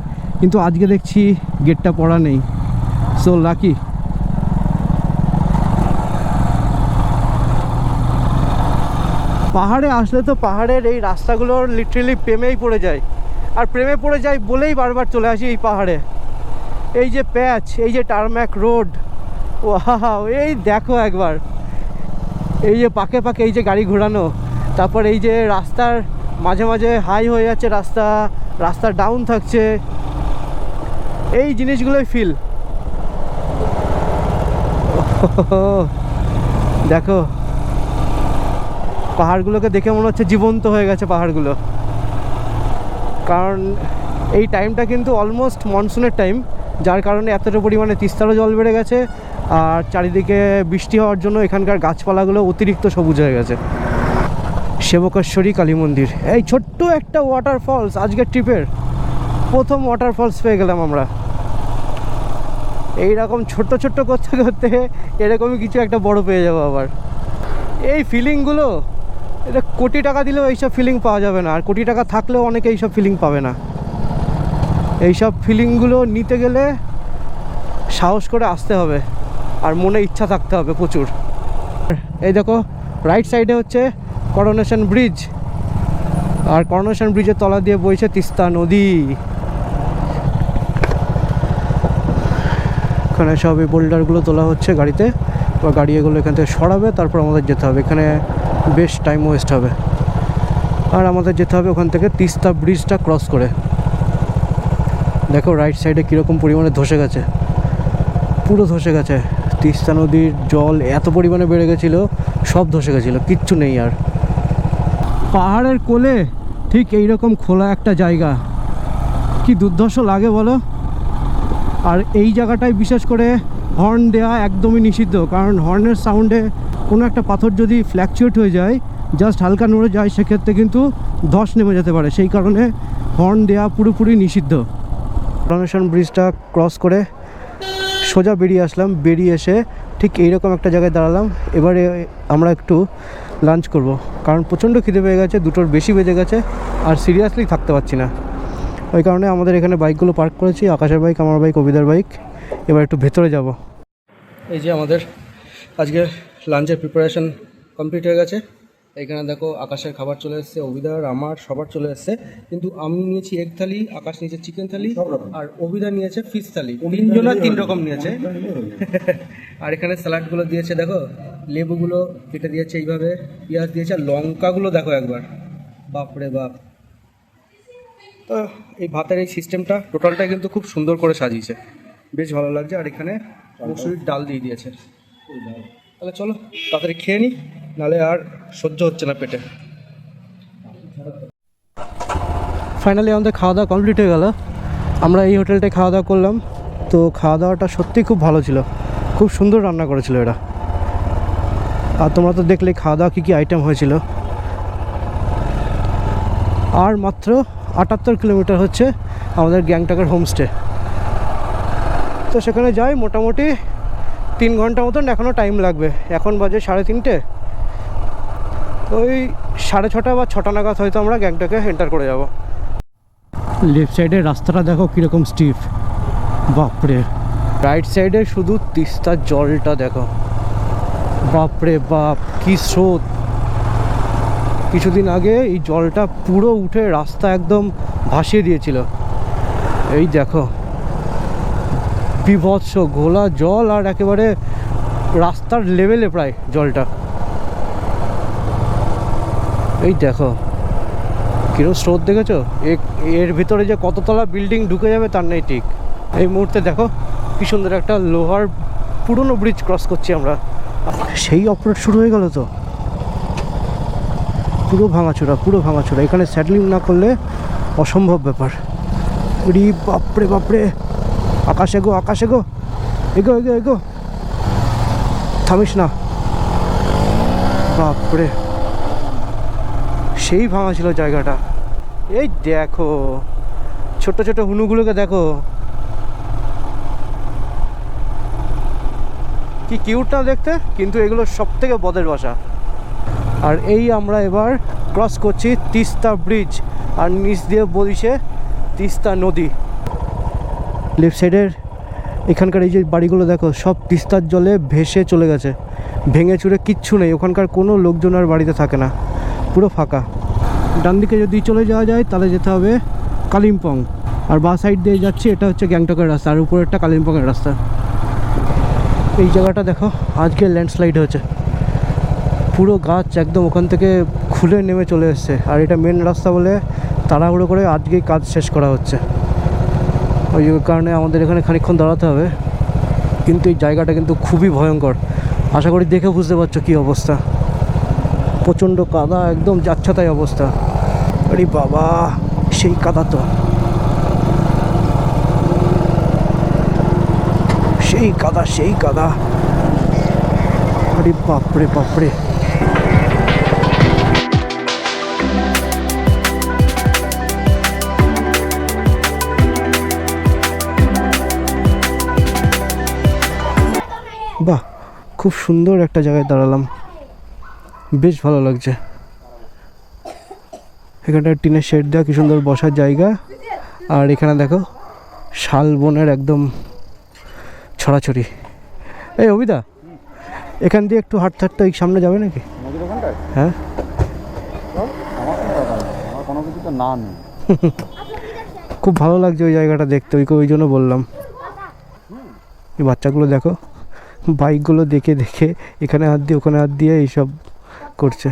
কিন্তু আজকে দেখছি গেটটা পড়া নেই, সো লাকি। পাহাড়ে আসলে তো পাহাড়ের এই রাস্তাগুলোর লিটারেলি প্রেমেই পড়ে যায়, আর প্রেমে পড়ে যায় বলেই বারবার চলে আসি এই পাহাড়ে। এই যে প্যাচ, এই যে টারম্যাক রোড, ওয়াও এই দেখো একবার, এই যে পাকে পাকে এই যে গাড়ি ঘোরানো, তারপর এই যে রাস্তার মাঝে মাঝে হাই হয়ে যাচ্ছে রাস্তা ডাউন থাকছে, এই জিনিসগুলোই ফিল। দেখো পাহাড়গুলোকে দেখে মনে হচ্ছে জীবন্ত হয়ে গেছে পাহাড়গুলো, কারণ এই টাইমটা কিন্তু অলমোস্ট মনসুনের টাইম, যার কারণে এতটা পরিমাণে তিস্তারও জল বেড়ে গেছে, আর চারিদিকে বৃষ্টি হওয়ার জন্য এখানকার গাছপালাগুলো অতিরিক্ত সবুজ হয়ে গেছে। সেবকেশ্বরী কালী মন্দির, এই ছোট্ট একটা ওয়াটারফলস, আজকের ট্রিপের প্রথম ওয়াটারফলস পেয়ে গেলাম আমরা। এইরকম ছোট্ট ছোট্ট করতে করতে এরকমই কিছু একটা বড় পেয়ে যাবো আবার। এই ফিলিংগুলো, এটা কোটি টাকা দিলেও এইসব ফিলিং পাওয়া যাবে না, আর কোটি টাকা থাকলেও অনেকে এইসব ফিলিং পাবে না। এইসব ফিলিংগুলো নিতে গেলে সাহস করে আসতে হবে, আর মনে ইচ্ছা থাকতে হবে প্রচুর। এই দেখো রাইট সাইডে হচ্ছে করোনেশন ব্রিজ, আর করোনেশন ব্রিজের তলা দিয়ে বইছে তিস্তা নদী। এখানে সব এই বোল্ডারগুলো তোলা হচ্ছে গাড়িতে, বা গাড়ি এগুলো এখান থেকে সরাবে, তারপর আমাদের যেতে হবে। এখানে বেশ টাইম ওয়েস্ট হবে, আর আমাদের যেতে হবে ওখান থেকে তিস্তা ব্রিজটা ক্রস করে। দেখো রাইট সাইডে কীরকম পরিমাণে ধসে গেছে, পুরো ধসে গেছে। তিস্তা নদীর জল এত পরিমাণে বেড়ে গেছিলো, সব ধসে গেছিলো, কিচ্ছু নেই আর। পাহাড়ের কোলে ঠিক এইরকম খোলা একটা জায়গা, কি দুর্ধর্ষ লাগে বলো। আর এই জায়গাটায় বিশেষ করে হর্ন দেওয়া একদমই নিষিদ্ধ, কারণ হর্নের সাউন্ডে কোনো একটা পাথর যদি ফ্ল্যাকচুয়েট হয়ে যায়, জাস্ট হালকা নড়ে যায়, সেক্ষেত্রে কিন্তু ধস নেমে যেতে পারে, সেই কারণে হর্ন দেওয়া পুরোপুরি নিষিদ্ধ। করোনেশন ব্রিজটা ক্রস করে সোজা বেরিয়ে আসলাম, বেরিয়ে এসে ঠিক এইরকম একটা জায়গায় দাঁড়ালাম। এবারে আমরা একটু লাঞ্চ করব, কারণ প্রচণ্ড খিদে পেয়ে গেছে, 2টোর বেশি বেজে গেছে, আর সিরিয়াসলি থাকতে পারছি না। ওই কারণে আমাদের এখানে বাইকগুলো পার্ক করেছি, আকাশের বাইক, আমার বাইক, অভিদার বাইক। এবার একটু ভেতরে যাব। এই যে আমাদের আজকে লাঞ্চের প্রিপারেশন কমপ্লিট হয়ে গেছে। এখানে দেখো আকাশের খাবার চলে এসেছে, অভিদার আমার সবার চলে এসেছে, কিন্তু আমি নিয়েছি এগ থালি, আকাশ নিয়েছে চিকেন থালি, আর অভিদা নিয়েছে ফিশ থালি। 3 জনের 3 রকম নিয়েছে। আর এখানে স্যালাডগুলো দিয়েছে, দেখো লেবুগুলো কেটে দিয়েছে এইভাবে, পেঁয়াজ দিয়েছে, আর লঙ্কাগুলো দেখো একবার, বাপরে বাপ। তো এই ভাতের এই সিস্টেমটা টোটালটা কিন্তু খুব সুন্দর করে সাজিয়েছে, বেশ ভালো লাগছে। আর এখানে মুসুরির ডাল দিয়ে দিয়েছে। তাহলে চলো তাড়াতাড়ি খেয়ে নিই, নাহলে আর সহ্য হচ্ছে না পেটে। ফাইনালি আমাদের খাওয়া দাওয়া কমপ্লিট হয়ে গেল। আমরা এই হোটেলটায় খাওয়া দাওয়া করলাম, তো খাওয়া দাওয়াটা সত্যিই খুব ভালো ছিল, খুব সুন্দর রান্না করেছিল এরা। আর তোমরা তো দেখলে খাওয়া দাওয়া কী কী আইটেম হয়েছিল। আর মাত্র 78 কিলোমিটার হচ্ছে আমাদের গ্যাংটকের হোমস্টে, তো সেখানে যাই মোটামুটি 3 ঘন্টা মতন এখনও টাইম লাগবে। এখন বাজে 3:30, ওই 6:30 বা 6টা নাগাদ হয়তো আমরা গ্যাংটকে এন্টার করে যাব। লেফট সাইডের রাস্তাটা দেখো কীরকম স্টিফ, বাপরে। রাইট সাইডে শুধু তিস্তার জলটা দেখো, বাপরে বাপ কি স্রোত। কিছুদিন আগে এই জলটা পুরো উঠে রাস্তা একদম ভাসিয়ে দিয়েছিল। এই দেখো বিভৎস ঘোলা জল, আর একেবারে রাস্তার লেভেলে প্রায় জলটা। এই দেখো কিরকম স্রোত, দেখেছো? এর ভিতরে যে কততলা বিল্ডিং ঢুকে যাবে তার নেই ঠিক। এই মুহূর্তে দেখো কি সুন্দর একটা লোহার পুরনো ব্রিজ ক্রস করছি আমরা। সেই অপারেট শুরু হয়ে গেল তো, পুরো ভাঙাচোরা। এখানে স্যাটলিং না করলে অসম্ভব ব্যাপার। ওরে বাপরে বাপরে, আকাশে গো এগো এগো এগো, থামিস না। বাপরে, সেই ভাঙা ছিল জায়গাটা। এই দেখো ছোট ছোট হুনুগুলোকে দেখো, কি কিউট না দেখতে, কিন্তু এগুলো সব থেকে বদের বাসা। আর এই আমরা এবার ক্রস করছি তিস্তা ব্রিজ, আর নিচ দিয়ে বইছে তিস্তা নদী। লেফট সাইডের এখানকার এই যে বাড়িগুলো দেখো, সব তিস্তার জলে ভেসে চলে গেছে, ভেঙে চুরে কিচ্ছু নেই। ওখানকার কোনো লোকজন আর বাড়িতে থাকে না, পুরো ফাঁকা। ডান দিকে যদি চলে যাওয়া যায় তাহলে যেতে হবে কালিম্পং, আর বাঁ সাইড দিয়ে যাচ্ছি, এটা হচ্ছে গ্যাংটকের রাস্তা, আর উপরেরটা কালিম্পংয়ের রাস্তা। এই জায়গাটা দেখো, আজকে ল্যান্ডস্লাইড হয়েছে, পুরো গাছ একদম ওখান থেকে খুলে নেমে চলে এসছে। আর এটা মেন রাস্তা বলে তাড়াহুড়ো করে আজকেই কাজ শেষ করা হচ্ছে, ওই কারণে আমাদের এখানে খানিকক্ষণ দাঁড়াতে হবে। কিন্তু এই জায়গাটা কিন্তু খুবই ভয়ঙ্কর, আশা করি দেখে বুঝতে পারছো কী অবস্থা। প্রচণ্ড কাদা, একদম যাচ্ছাতাই অবস্থা। আরে বাবা, সেই কাদা তো, সেই কাদা। আরে বাপরে বাপরে। বাহ, খুব সুন্দর একটা জায়গায় দাঁড়ালাম, বেশ ভালো লাগছে। এখানটা টিনের শেড দেওয়া, কি সুন্দর বসার জায়গা। আর এখানে দেখো শালবনের একদম ছড়াছড়ি। এই অবিদা, এখান দিয়ে একটু হাঁটতে হাঁটতে এই সামনে যাবে নাকি? হ্যাঁ, খুব ভালো লাগছে ওই জায়গাটা দেখতে, ওই জন্য বললাম। এই বাচ্চাগুলো দেখো, বাইকগুলো দেখে দেখে এখানে হাত দিয়ে ওখানে হাত দিয়ে এইসব করছে।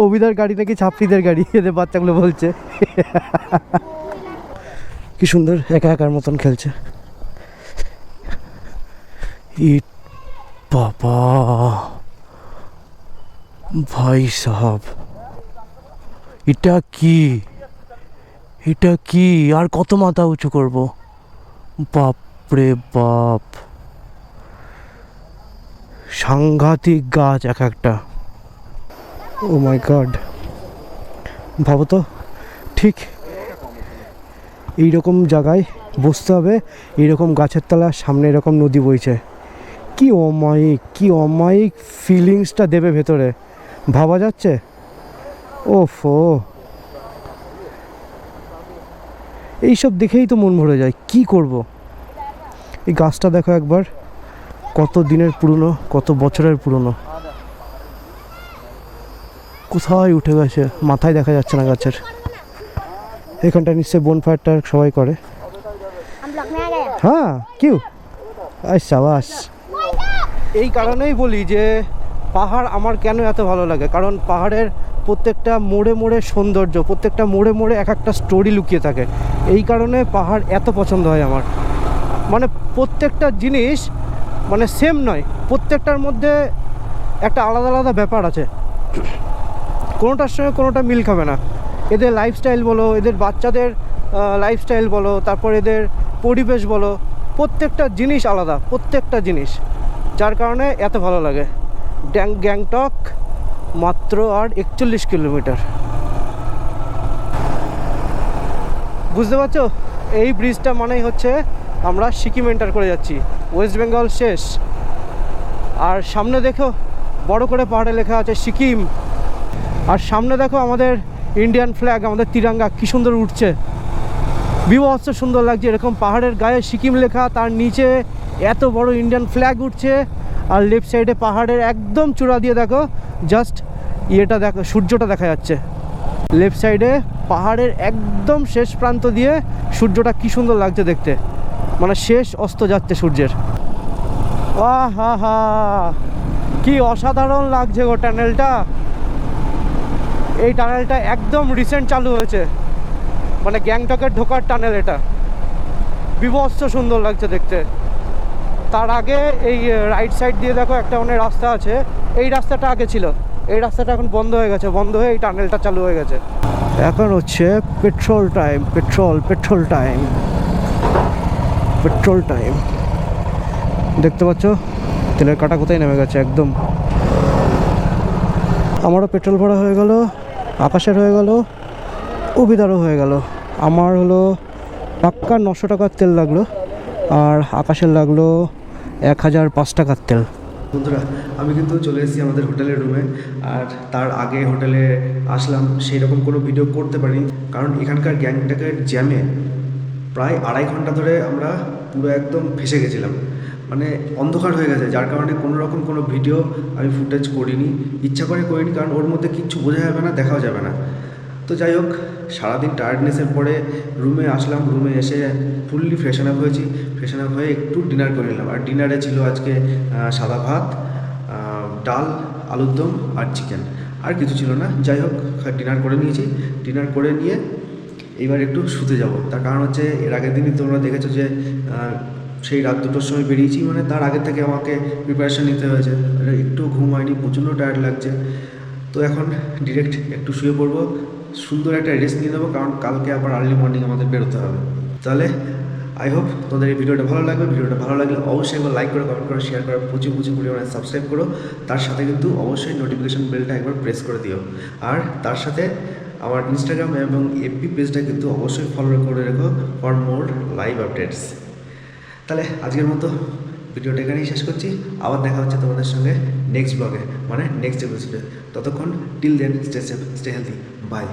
অবিদার গাড়ি নাকি ছাত্রীদের গাড়ি, এদের বাচ্চাগুলো বলছে। কি সুন্দর একা একার মতন খেলছে। ইট বাবা, ভাই সাহাব, এটা কি আর কত মাথা উঁচু করব? বাপরে বাপ, সাংঘাতিক গাছ এক একটা। ও মাই গড, ভাবো তো, ঠিক এইরকম জায়গায় বসতে হবে, এইরকম গাছের তলার সামনে এরকম নদী বইছে। কি অমায়িক ফিলিংসটা দেবে ভেতরে, ভাবা যাচ্ছে? ওফো, এইসব দেখেই তো মন ভরে যায়। কি করব? এই গাছটা দেখো একবার, কত দিনের পুরনো, কত বছরের পুরনো, কোথায় উঠে গেছে, মাথায় দেখা যাচ্ছে না গাছের। এখানটা নিশ্চয়ই বনফায়ারটা সবাই করে। হ্যাঁ, কিউ আচ্ছা বাস। এই কারণেই বলি যে পাহাড় আমার কেন এত ভালো লাগে, কারণ পাহাড়ের প্রত্যেকটা মোড়ে মোড়ে সৌন্দর্য, প্রত্যেকটা মোড়ে মোড়ে এক একটা স্টোরি লুকিয়ে থাকে। এই কারণে পাহাড় এত পছন্দ হয় আমার। মানে প্রত্যেকটা জিনিস মানে সেম নয়, প্রত্যেকটার মধ্যে একটা আলাদা আলাদা ব্যাপার আছে, কোনোটার সঙ্গে কোনোটা মিল খাবে না। এদের লাইফস্টাইল বলো, এদের বাচ্চাদের লাইফস্টাইল বলো, তারপর এদের পরিবেশ বলো, প্রত্যেকটা জিনিস আলাদা, প্রত্যেকটা জিনিস, যার কারণে এত ভালো লাগে। গ্যাংটক মাত্র আর 41 কিলোমিটার, বুঝতে পারছো? এই ব্রিজটা মানেই হচ্ছে আমরা সিকিম এন্টার করে যাচ্ছি, ওয়েস্ট বেঙ্গল শেষ। আর সামনে দেখো বড় করে পাহাড়ে লেখা আছে সিকিম, আর সামনে দেখো আমাদের ইন্ডিয়ান ফ্ল্যাগ, আমাদের তিরঙ্গা কী সুন্দর উঠছে, বিভৎস সুন্দর লাগছে। এরকম পাহাড়ের গায়ে সিকিম লেখা, তার নিচে এত বড় ইন্ডিয়ান ফ্ল্যাগ উঠছে। আর লেফট সাইডে পাহাড়ের একদম চূড়া দিয়ে দেখো জাস্ট ইয়েটা দেখো, সূর্যটা দেখা যাচ্ছে। লেফট সাইডে পাহাড়ের একদম শেষ প্রান্ত দিয়ে সূর্যটা কী সুন্দর লাগছে দেখতে, মানে শেষ অস্ত যাচ্ছে সূর্যের। হা হা, কি অসাধারণ লাগছে গো টানেলটা। এই টানেলটা একদম রিসেন্ট চালু হয়েছে, মানে গ্যাংটকের ঢোকার টানেল এটা, বিভৎস সুন্দর লাগছে দেখতে। তার আগে এই রাইট সাইড দিয়ে দেখো একটা মানে রাস্তা আছে, এই রাস্তাটা আগে ছিল, এই রাস্তাটা এখন বন্ধ হয়ে গেছে, বন্ধ হয়ে এই টানেলটা চালু হয়ে গেছে। এখন হচ্ছে পেট্রোল টাইম, পেট্রোল টাইম। দেখতে পাচ্ছ তেলের কাটা কোথায় নেমে গেছে একদম। আমারও পেট্রোল ভরা হয়ে গেল, আকাশের হয়ে গেল, অভিদারও হয়ে গেল। আমার হলো পাক্কা 900 টাকার তেল লাগলো, আর আকাশের লাগলো 1005 টাকার তেল। বন্ধুরা, আমি কিন্তু চলে এসেছি আমাদের হোটেলের রুমে। আর তার আগে হোটেলে আসলাম, সেই রকম কোনো ভিডিও করতে পারিনি, কারণ এখানকার গ্যাংটকের জ্যামে প্রায় 2.5 ঘন্টা ধরে আমরা পুরো একদম ফেসে গেছিলাম, মানে অন্ধকার হয়ে গেছে, যার কারণে কোনো রকম কোনো ভিডিও আমি ফুটেজ করিনি, ইচ্ছা করে করিনি, কারণ ওর মধ্যে কিচ্ছু বোঝা যাবে না, দেখাও যাবে না। তো যাই হোক, সারাদিন টায়ার্ডনেসের পরে রুমে আসলাম, রুমে এসে ফুললি ফ্রেশন আপ হয়েছি, ফ্রেশন আপ হয়ে একটু ডিনার করে নিলাম। আর ডিনারে ছিল আজকে সাদা ভাত, ডাল, আলুর দম আর চিকেন, আর কিছু ছিল না। যাই হোক, ডিনার করে নিয়েছি। ডিনার করে নিয়ে এইবার একটু শুতে যাব। তার কারণ হচ্ছে এর আগের দিনই তোমরা দেখেছো যে সেই রাত 2টোর সময় বেরিয়েছি, মানে তার আগে থেকে আমাকে প্রিপারেশান নিতে হয়েছে, একটু ঘুম হয়নি, প্রচণ্ড টায়ার্ড লাগছে। তো এখন ডিরেক্ট একটু শুয়ে পড়বো, সুন্দর একটা রেস্ট নিয়ে নেবো, কারণ কালকে আবার আর্লি মর্নিং আমাদের বেরোতে হবে। তাহলে আই হোপ তোমাদের এই ভিডিওটা ভালো লাগবে। ভিডিওটা ভালো লাগলে অবশ্যই একবার লাইক করো, কমেন্ট করো, শেয়ার করো, প্রচুর পরিমাণে সাবস্ক্রাইব করো। তার সাথে কিন্তু অবশ্যই নোটিফিকেশন বেলটা একবার প্রেস করে দিও। আর তার সাথে আমার ইনস্টাগ্রাম এবং এফবি পেজটা কিন্তু অবশ্যই ফলো করে রেখো ফর মোর লাইভ আপডেটস। তাহলে আজকের মতো ভিডিওটা এখানেই শেষ করছি। আবার দেখা হচ্ছে তোমাদের সঙ্গে নেক্সট ব্লগে, মানে নেক্সট এপিসোডে। ততক্ষণ till then stay safe, stay healthy, by.